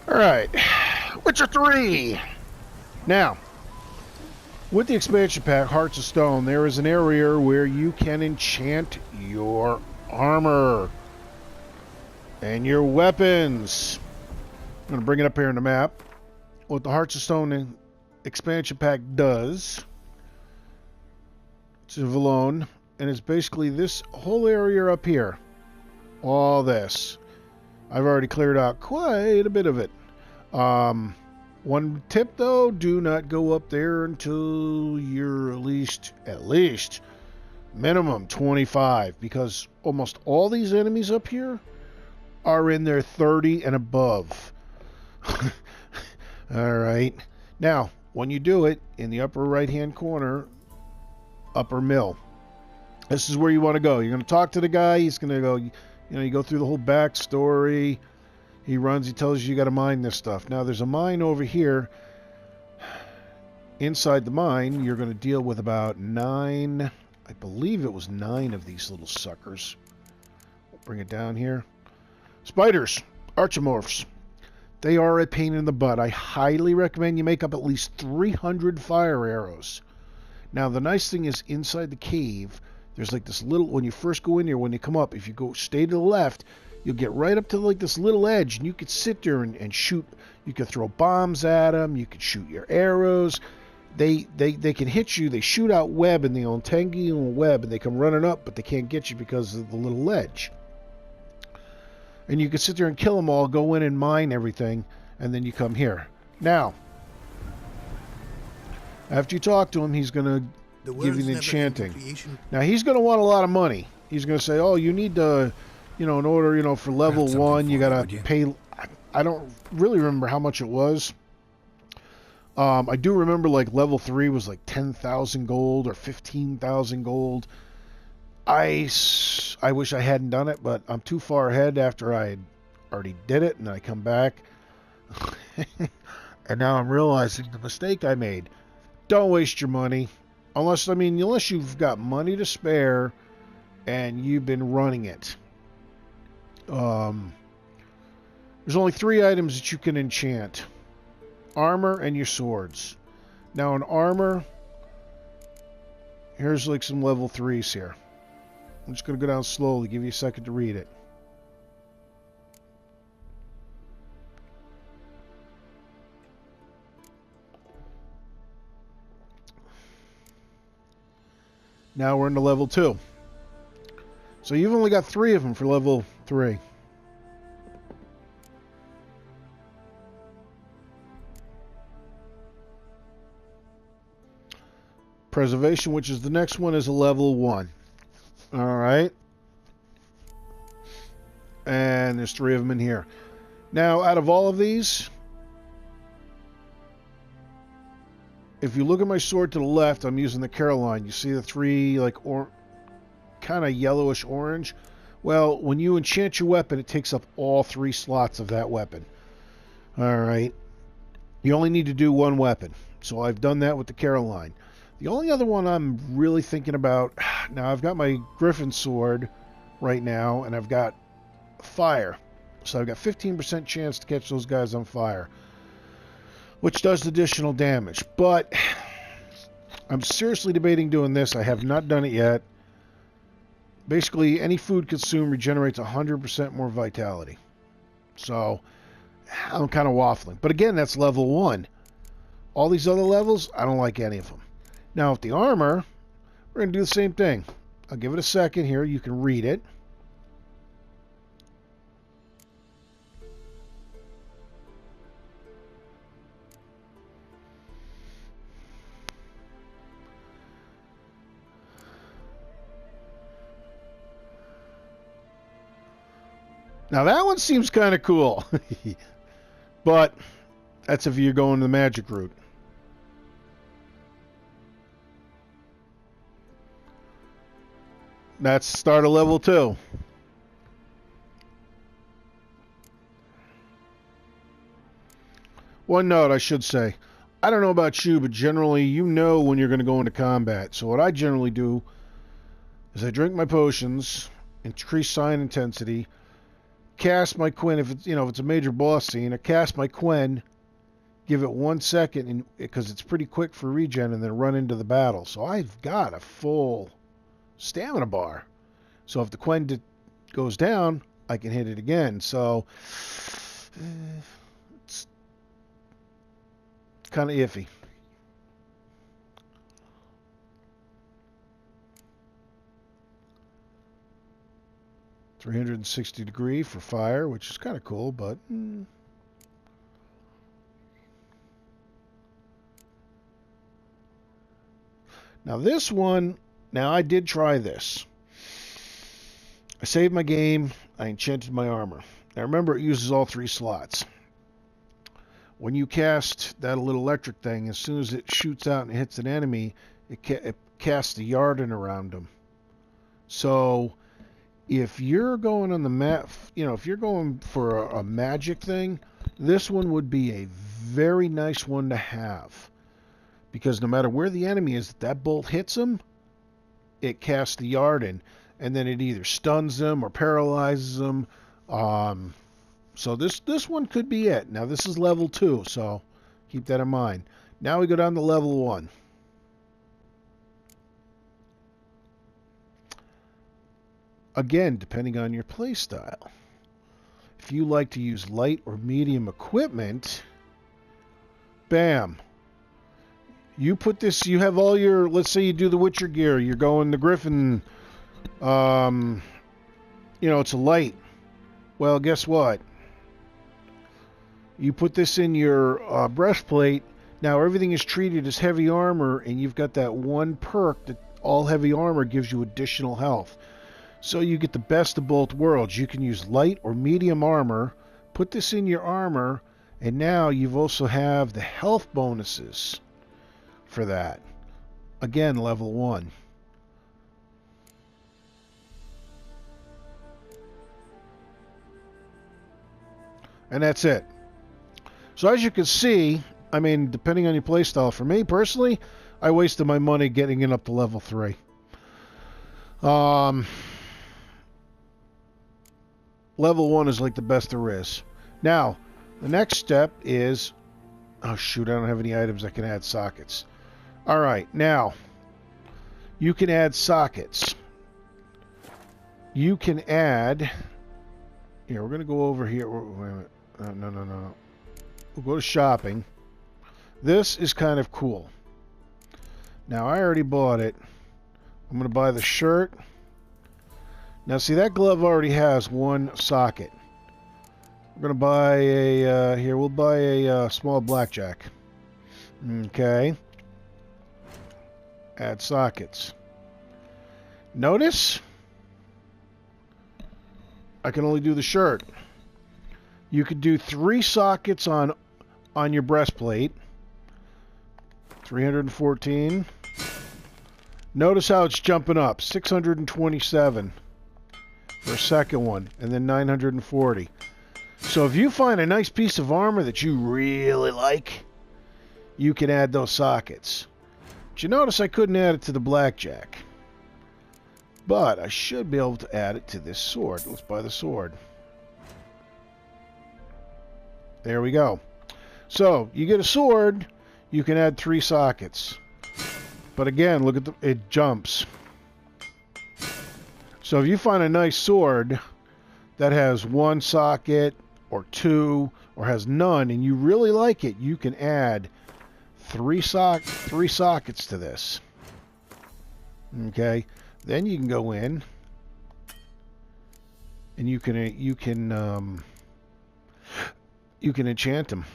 Alright, Witcher 3! Now, with the expansion pack, Hearts of Stone, there is an area where you can enchant your armor and your weapons. I'm going to bring it up here on the map. What the Hearts of Stone expansion pack does, it's in Valone, and it's basically this whole area up here. All this. I've already cleared out quite a bit of it. One tip though, do not go up there until you're at least minimum 25, because almost all these enemies up here are in their 30 and above. Alright. Now, when you do it, in the upper right hand corner, upper mill, this is where you want to go. You're going to talk to the guy. He's going to go, you go through the whole backstory. He tells you got to mine this stuff. Now, there's a mine over here. Inside the mine, you're going to deal with about 9, I believe it was 9 of these little suckers. We'll bring it down here. Spiders, archimorphs. They are a pain in the butt. I highly recommend you make up at least 300 fire arrows. Now, the nice thing is inside the cave, there's like this little, when you first go in here, when you come up, if you go stay to the left, you'll get right up to like this little edge, and you could sit there and shoot. You could throw bombs at them. You could shoot your arrows. They can hit you. They shoot out web, and they'll entangle you in web, and they come running up, but they can't get you because of the little ledge. And you can sit there and kill them all, go in and mine everything, and then you come here. Now, after you talk to him, he's going to give you the enchanting. Now, he's going to want a lot of money. He's going to say, oh, you need to, in order, for level 1, you got to pay. I don't really remember how much it was. I do remember, like, level 3 was like 10,000 gold or 15,000 gold. I wish I hadn't done it, but I'm too far ahead after I already did it, and I come back. And now I'm realizing the mistake I made. Don't waste your money. Unless you've got money to spare and you've been running it. There's only 3 items that you can enchant. Armor and your swords. Now in armor, here's like some level 3s here. I'm just going to go down slowly, give you a second to read it. Now we're into level 2. So you've only got 3 of them for level 3. Preservation, which is the next one, is a level 1. Alright. And there's 3 of them in here. Now, out of all of these, if you look at my sword to the left, I'm using the Caroline. You see the 3, like, kind of yellowish orange? Well, when you enchant your weapon, it takes up all 3 slots of that weapon. Alright. You only need to do 1 weapon. So I've done that with the Caroline. The only other one I'm really thinking about, now I've got my Griffin sword right now, and I've got fire. So I've got 15% chance to catch those guys on fire, which does additional damage. But I'm seriously debating doing this. I have not done it yet. Basically, any food consumed regenerates 100% more vitality. So I'm kind of waffling. But again, that's level 1. All these other levels, I don't like any of them. Now, with the armor, we're going to do the same thing. I'll give it a second here. You can read it. Now, that one seems kind of cool. But that's if you're going the magic route. That's start of level 2. One note I should say. I don't know about you, but generally you know when you're going to go into combat. So what I generally do is I drink my potions, increase sign intensity, cast my Quinn, if it's, if it's a major boss scene, I cast my Quinn, give it 1 second, and because it's pretty quick for regen, and then run into the battle. So I've got a full stamina bar. So if the Quinn goes down, I can hit it again. So it's kind of iffy. .360 for fire, which is kind of cool, but now this one, I did try this. I saved my game. I enchanted my armor. Now remember, it uses all 3 slots. When you cast that little electric thing, as soon as it shoots out and hits an enemy, it casts a Yarden around them. So if you're going on the map, if you're going for a magic thing, this one would be a very nice one to have. Because no matter where the enemy is, if that bolt hits them, it casts the Yarden. And then it either stuns them or paralyzes them. So this one could be it. Now this is level 2, so keep that in mind. Now we go down to level 1. Again, depending on your playstyle. If you like to use light or medium equipment, bam. You put this, you have all your, let's say you do the Witcher gear, you're going the Griffin, it's a light. Well, guess what? You put this in your breastplate. Now everything is treated as heavy armor, and you've got that one perk that all heavy armor gives you additional health. So you get the best of both worlds. You can use light or medium armor, put this in your armor, and now you've also have the health bonuses for that. Again, level 1. And that's it. So as you can see, I mean, depending on your playstyle, for me personally, I wasted my money getting it up to level 3. Level 1 is like the best there is. Now, the next step is... Oh, shoot, I don't have any items that can add sockets. Alright, now, you can add sockets. You can add... Here, we're going to go over here. Wait a minute. No. We'll go to shopping. This is kind of cool. Now, I already bought it. I'm going to buy the shirt. Now, see, that glove already has 1 socket. We're going to buy a... here, we'll buy a small blackjack. Okay. Add sockets. Notice... I can only do the shirt. You could do 3 sockets on your breastplate. 314. Notice how it's jumping up. 627 for a second one, and then 940. So if you find a nice piece of armor that you really like, you can add those sockets. But you notice I couldn't add it to the blackjack. But I should be able to add it to this sword. Let's buy the sword. There we go. So, you get a sword, you can add 3 sockets. But again, look at it jumps. So if you find a nice sword that has 1 socket or 2 or has none and you really like it, you can add 3 sockets to this. Okay? Then you can go in and you can enchant them.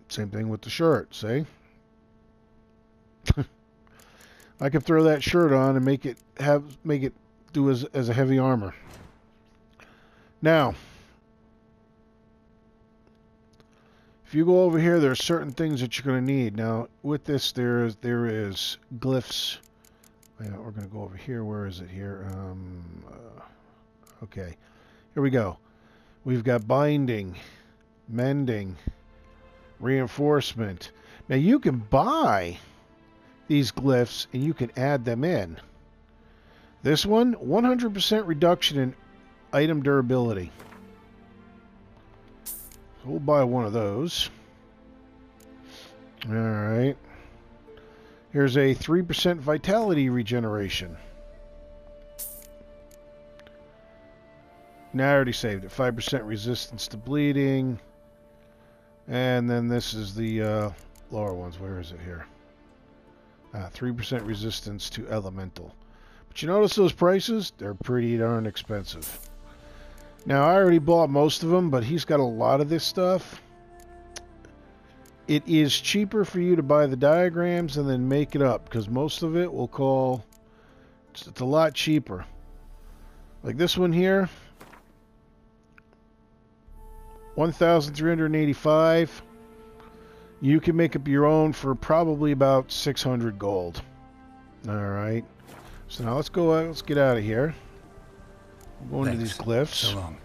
Same thing with the shirt, see? I could throw that shirt on and make it do as a heavy armor. Now, if you go over here, there are certain things that you're going to need. Now, with this, there is glyphs. Yeah, we're going to go over here. Where is it here? Okay. Here we go. We've got binding, mending, reinforcement. Now, you can buy these glyphs and you can add them in. This one, 100% reduction in item durability. We'll buy one of those. Alright. Here's a 3% vitality regeneration. Now I already saved it. 5% resistance to bleeding. And then this is the lower ones. Where is it here? 3% resistance to elemental. But you notice those prices? They're pretty darn expensive. Now, I already bought most of them, but he's got a lot of this stuff. It is cheaper for you to buy the diagrams and then make it up, because most of it will call... It's a lot cheaper. Like this one here. 1,385. You can make up your own for probably about 600 gold. Alright. So now let's go out. Let's get out of here. We'll go into these glyphs. So long.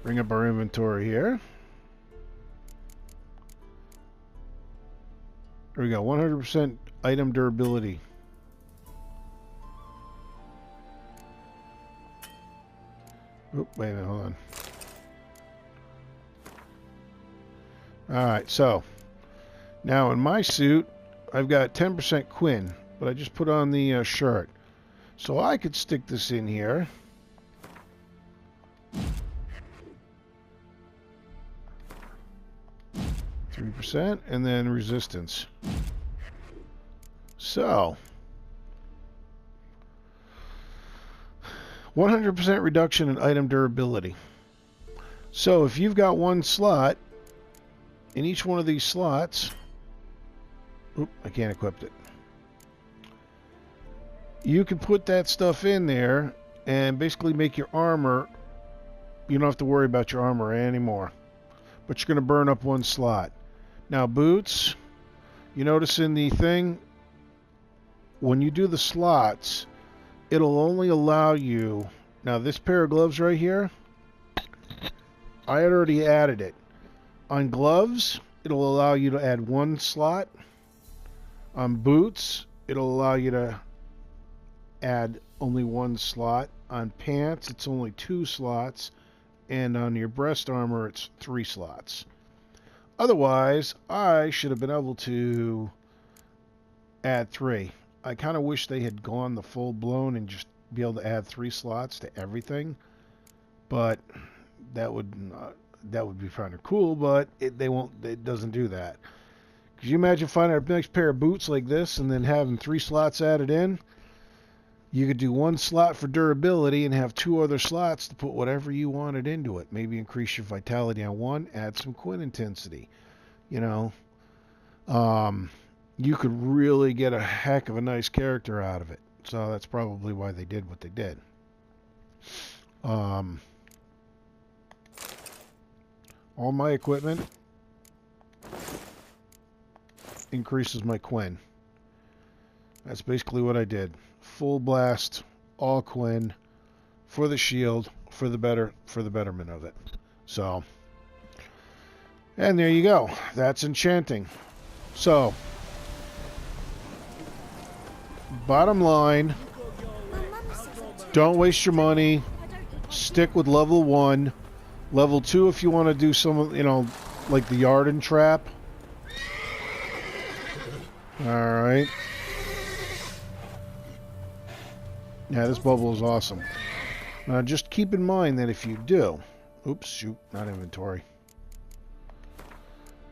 Bring up our inventory here. There we go. 100% item durability. Oop, wait a minute, hold on. Alright, so now in my suit, I've got 10% Quinn, but I just put on the shirt. So I could stick this in here. %, and then resistance. So 100% reduction in item durability. So if you've got one slot, in each one of these slots, oop, I can't equip it. You can put that stuff in there and basically make your armor. You don't have to worry about your armor anymore. But you're going to burn up one slot. Now boots, you notice in the thing, when you do the slots, it'll only allow you... Now this pair of gloves right here, I had already added it. On gloves, it'll allow you to add one slot. On boots, it'll allow you to add only one slot. On pants, it's only 2 slots. And on your breast armor, it's 3 slots. Otherwise, I should have been able to add 3. I kind of wish they had gone the full-blown and just be able to add 3 slots to everything. But that would be kind of cool, but it doesn't do that. Could you imagine finding a nice pair of boots like this and then having 3 slots added in? You could do 1 slot for durability and have 2 other slots to put whatever you wanted into it. Maybe increase your vitality on one, add some Quinn intensity. You know, you could really get a heck of a nice character out of it. So that's probably why they did what they did. All my equipment increases my Quinn. That's basically what I did. Full blast, all Quinn, for the shield, for the betterment of it. So, and there you go. That's enchanting. So, bottom line, don't waste your money. Stick with level 1. Level 2 if you want to do some, you know, like the Yarden trap. Alright. Yeah, this bubble is awesome. Now, just keep in mind that if you do... Oops, shoot, not inventory.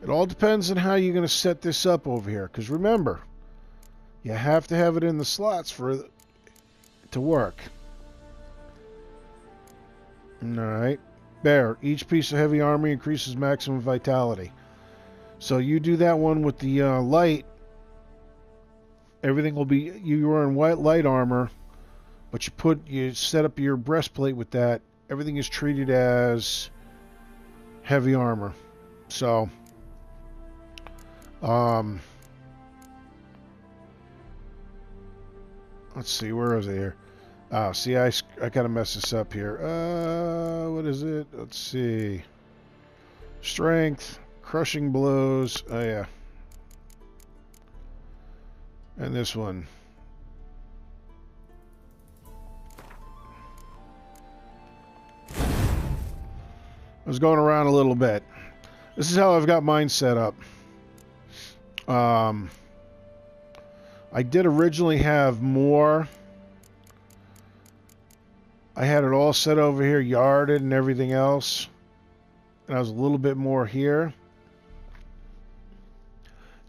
It all depends on how you're going to set this up over here. Because remember, you have to have it in the slots for it to work. Alright. Bear. Each piece of heavy armor increases maximum vitality. So you do that one with the light. Everything will be... You are in white light armor. But you set up your breastplate with that. Everything is treated as heavy armor. So, let's see, where is it here? See, I kind of messed this up here. What is it? Let's see. Strength, crushing blows. Oh yeah. And this one. I was going around a little bit. This is how I've got mine set up. I did originally have more. I had it all set over here, yarded and everything else. And I was a little bit more here.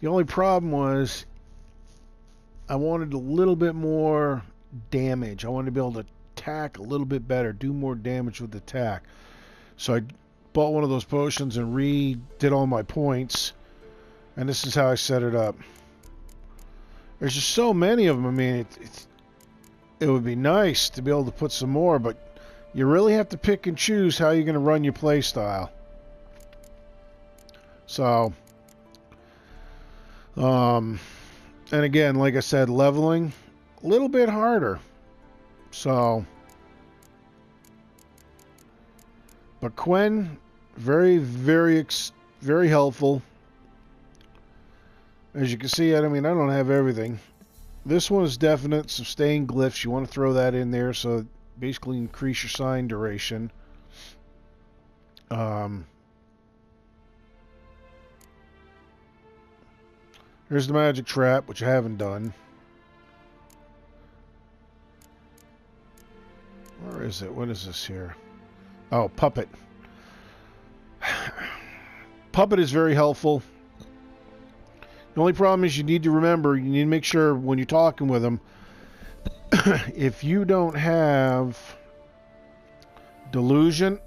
The only problem was I wanted a little bit more damage. I wanted to be able to attack a little bit better, do more damage with the attack. So I bought one of those potions and redid all my points. And this is how I set it up. There's just so many of them. I mean, it would be nice to be able to put some more, but you really have to pick and choose how you're going to run your play style. So, and again, like I said, leveling a little bit harder. So, but Quen, very, very, very helpful. As you can see, I mean, I don't have everything. This one is definite. Sustain glyphs. You want to throw that in there, so basically increase your sign duration. Here's the magic trap, which I haven't done. Where is it? What is this here? Oh, puppet. Puppet is very helpful. The only problem is you need to remember, you need to make sure when you're talking with them, if you don't have delusion,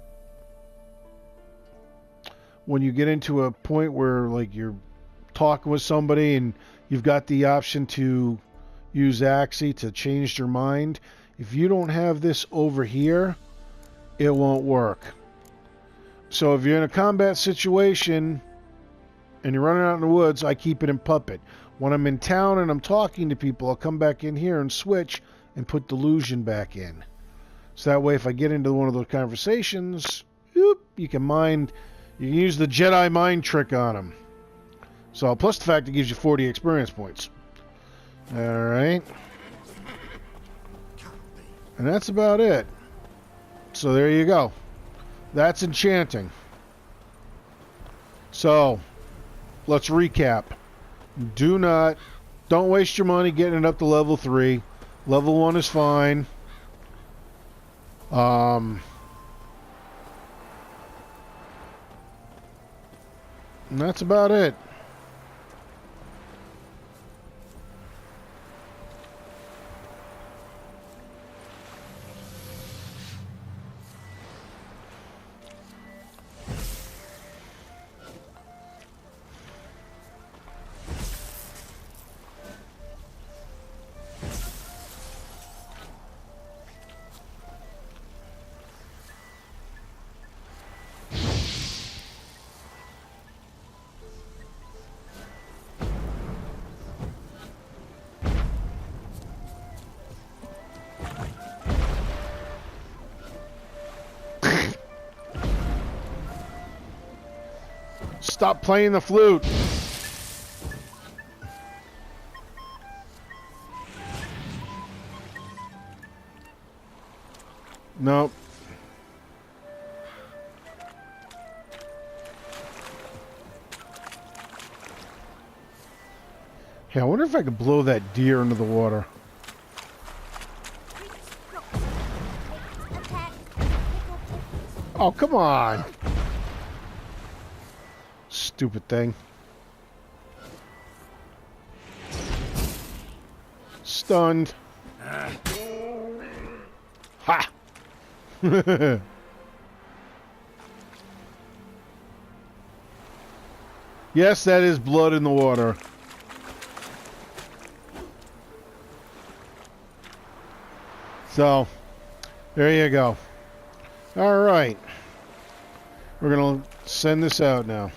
when you get into a point where like you're talking with somebody and you've got the option to use Axie to change their mind, if you don't have this over here, it won't work. So if you're in a combat situation and you're running out in the woods, I keep it in puppet. When I'm in town and I'm talking to people, I'll come back in here and switch and put delusion back in. So that way, if I get into one of those conversations, you can use the Jedi mind trick on them. So plus the fact it gives you 40 experience points. All right. And that's about it. So there you go. That's Enchanting. So let's recap. Don't waste your money getting it up to level 3. Level 1 is fine. And that's about it. Stop playing the flute. Nope. Hey, I wonder if I could blow that deer into the water. Oh, come on. Stupid thing. Stunned. Ha! Yes, that is blood in the water. So, there you go. All right. We're going to send this out now.